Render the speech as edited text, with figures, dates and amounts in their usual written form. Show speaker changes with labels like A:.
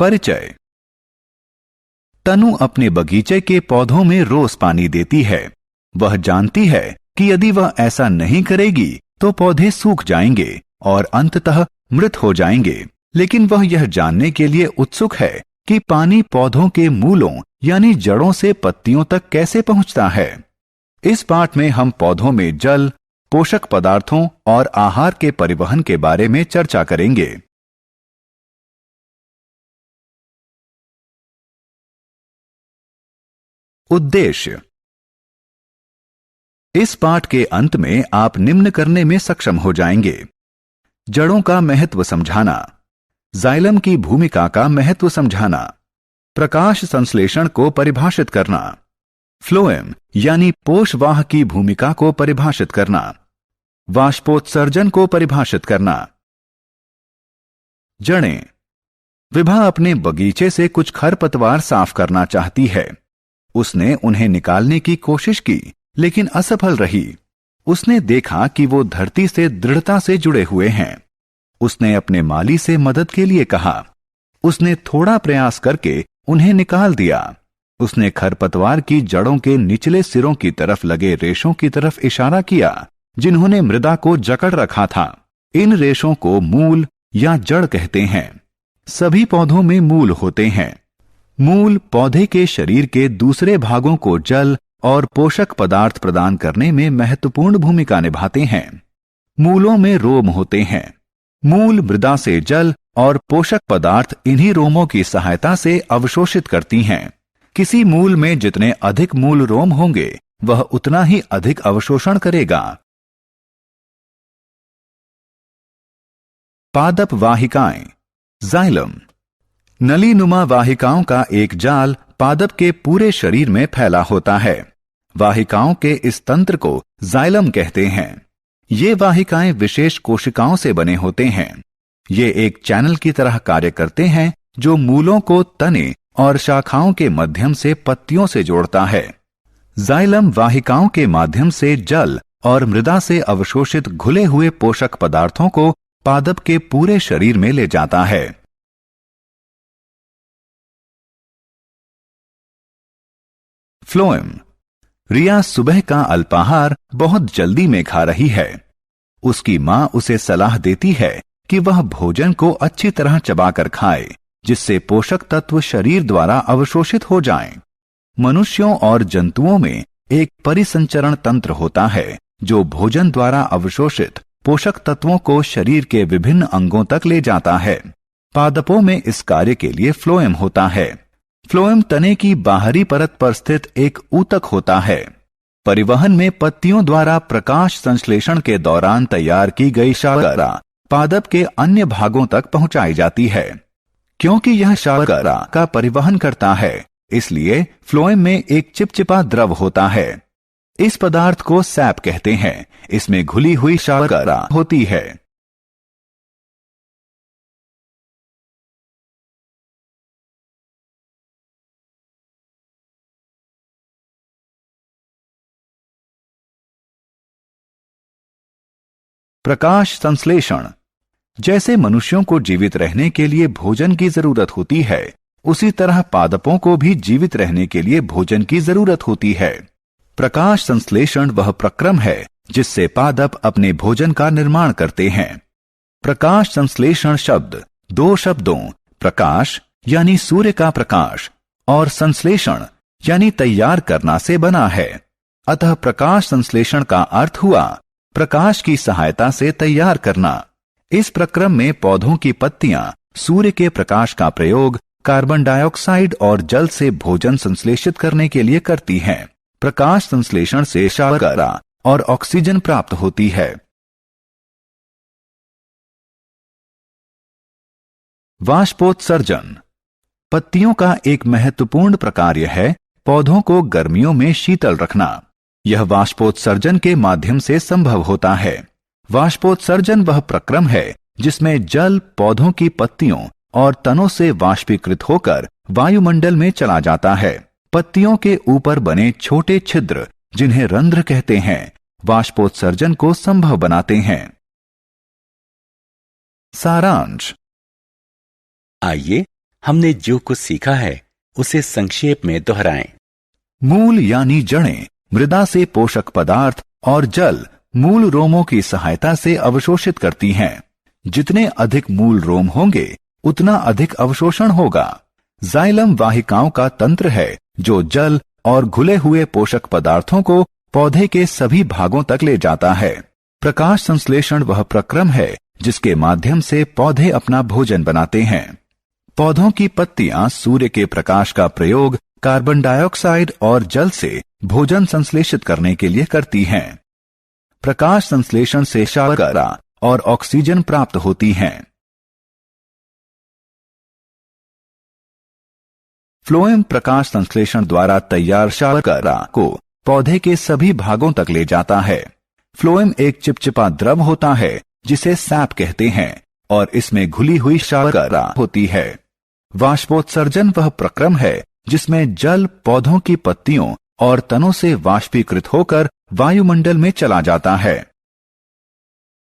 A: परिचय। तनु अपने बगीचे के पौधों में रोज पानी देती है। वह जानती है कि यदि वह ऐसा नहीं करेगी तो पौधे सूख जाएंगे और अंततः मृत हो जाएंगे, लेकिन वह यह जानने के लिए उत्सुक है कि पानी पौधों के मूलों यानी जड़ों से पत्तियों तक कैसे पहुंचता है। इस पाठ में हम पौधों में जल, पोषक पदार्थों और आहार के परिवहन के बारे में चर्चा करेंगे। उद्देश्य। इस पाठ के अंत में आप निम्न करने में सक्षम हो जाएंगे: जड़ों का महत्व समझाना, जाइलम की भूमिका का महत्व समझाना, प्रकाश संश्लेषण को परिभाषित करना, फ्लोएम यानी पोषवाह की भूमिका को परिभाषित करना, वाष्पोत्सर्जन को परिभाषित करना। जड़ें। विभा अपने बगीचे से कुछ खरपतवार साफ करना चाहती है। उसने उन्हें निकालने की कोशिश की, लेकिन असफल रही। उसने देखा कि वो धरती से दृढ़ता से जुड़े हुए हैं। उसने अपने माली से मदद के लिए कहा। उसने थोड़ा प्रयास करके उन्हें निकाल दिया। उसने खरपतवार की जड़ों के निचले सिरों की तरफ लगे रेशों की तरफ इशारा किया, जिन्होंने मृदा को जकड़ रखा था। इन रेशों को मूल या जड़ कहते हैं। सभी पौधों में मूल होते हैं। मूल पौधे के शरीर के दूसरे भागों को जल और पोषक पदार्थ प्रदान करने में महत्वपूर्ण भूमिका निभाते हैं। मूलों में रोम होते हैं। मूल मृदा से जल और पोषक पदार्थ इन्हीं रोमों की सहायता से अवशोषित करती हैं। किसी मूल में जितने अधिक मूल रोम होंगे, वह उतना ही अधिक अवशोषण करेगा। पादप वाहिकाएं, जाइलम। नलीनुमा वाहिकाओं का एक जाल पादप के पूरे शरीर में फैला होता है। वाहिकाओं के इस तंत्र को जाइलम कहते हैं। ये वाहिकाएं विशेष कोशिकाओं से बने होते हैं। ये एक चैनल की तरह कार्य करते हैं जो मूलों को तने और शाखाओं के माध्यम से पत्तियों से जोड़ता है। जाइलम वाहिकाओं के माध्यम से जल और मृदा से अवशोषित घुले हुए पोषक पदार्थों को पादप के पूरे शरीर में ले जाता है। फ्लोएम। रिया सुबह का अल्पाहार बहुत जल्दी में खा रही है। उसकी मां उसे सलाह देती है कि वह भोजन को अच्छी तरह चबाकर खाए, जिससे पोषक तत्व शरीर द्वारा अवशोषित हो जाएं। मनुष्यों और जंतुओं में एक परिसंचरण तंत्र होता है जो भोजन द्वारा अवशोषित पोषक तत्वों को शरीर के विभिन्न अंगों तक ले जाता है। पादपों में इस कार्य के लिए फ्लोएम होता है। फ्लोएम तने की बाहरी परत पर स्थित एक ऊतक होता है। परिवहन में पत्तियों द्वारा प्रकाश संश्लेषण के दौरान तैयार की गई शर्करा पादप के अन्य भागों तक पहुंचाई जाती है। क्योंकि यह शर्करा का परिवहन करता है, इसलिए फ्लोएम में एक चिपचिपा द्रव होता है। इस पदार्थ को सैप कहते हैं। इसमें घुली हुई शर्करा होती है। प्रकाश संश्लेषण। जैसे मनुष्यों को जीवित रहने के लिए भोजन की जरूरत होती है, उसी तरह पादपों को भी जीवित रहने के लिए भोजन की जरूरत होती है। प्रकाश संश्लेषण वह प्रक्रम है जिससे पादप अपने भोजन का निर्माण करते हैं। प्रकाश संश्लेषण शब्द दो शब्दों प्रकाश यानी सूर्य का प्रकाश और संश्लेषण यानी तैयार करना से बना है। अतः प्रकाश संश्लेषण का अर्थ हुआ प्रकाश की सहायता से तैयार करना। इस प्रक्रम में पौधों की पत्तियां सूर्य के प्रकाश का प्रयोग कार्बन डाइऑक्साइड और जल से भोजन संश्लेषित करने के लिए करती हैं। प्रकाश संश्लेषण से शर्करा और ऑक्सीजन प्राप्त होती है। वाष्पोत्सर्जन। पत्तियों का एक महत्वपूर्ण प्रकार्य है पौधों को गर्मियों में शीतल रखना। यह वाष्पोत्सर्जन के माध्यम से संभव होता है। वाष्पोत्सर्जन वह प्रक्रम है जिसमें जल पौधों की पत्तियों और तनों से वाष्पीकृत होकर वायुमंडल में चला जाता है। पत्तियों के ऊपर बने छोटे छिद्र, जिन्हें रंध्र कहते हैं, वाष्पोत्सर्जन को संभव बनाते हैं। सारांश। आइए
B: हमने जो कुछ सीखा है उसे संक्षेप में दोहराएं।
A: मूल यानी जड़ें मृदा से पोषक पदार्थ और जल मूल रोमों की सहायता से अवशोषित करती हैं। जितने अधिक मूल रोम होंगे उतना अधिक अवशोषण होगा। जाइलम वाहिकाओं का तंत्र है जो जल और घुले हुए पोषक पदार्थों को पौधे के सभी भागों तक ले जाता है। प्रकाश संश्लेषण वह प्रक्रम है जिसके माध्यम से पौधे अपना भोजन बनाते हैं। पौधों की पत्तियां सूर्य के प्रकाश का प्रयोग कार्बन डाइऑक्साइड और जल से भोजन संश्लेषित करने के लिए करती हैं। प्रकाश संश्लेषण से शर्करा और ऑक्सीजन प्राप्त होती हैं। फ्लोएम प्रकाश संश्लेषण द्वारा तैयार शर्करा को पौधे के सभी भागों तक ले जाता है। फ्लोएम एक चिपचिपा द्रव होता है जिसे सैप कहते हैं और इसमें घुली हुई शर्करा होती है। वाष्पोत्सर्जन वह प्रक्रम है जिसमें जल पौधों की पत्तियों और तनों से वाष्पीकृत होकर वायुमंडल में चला जाता है।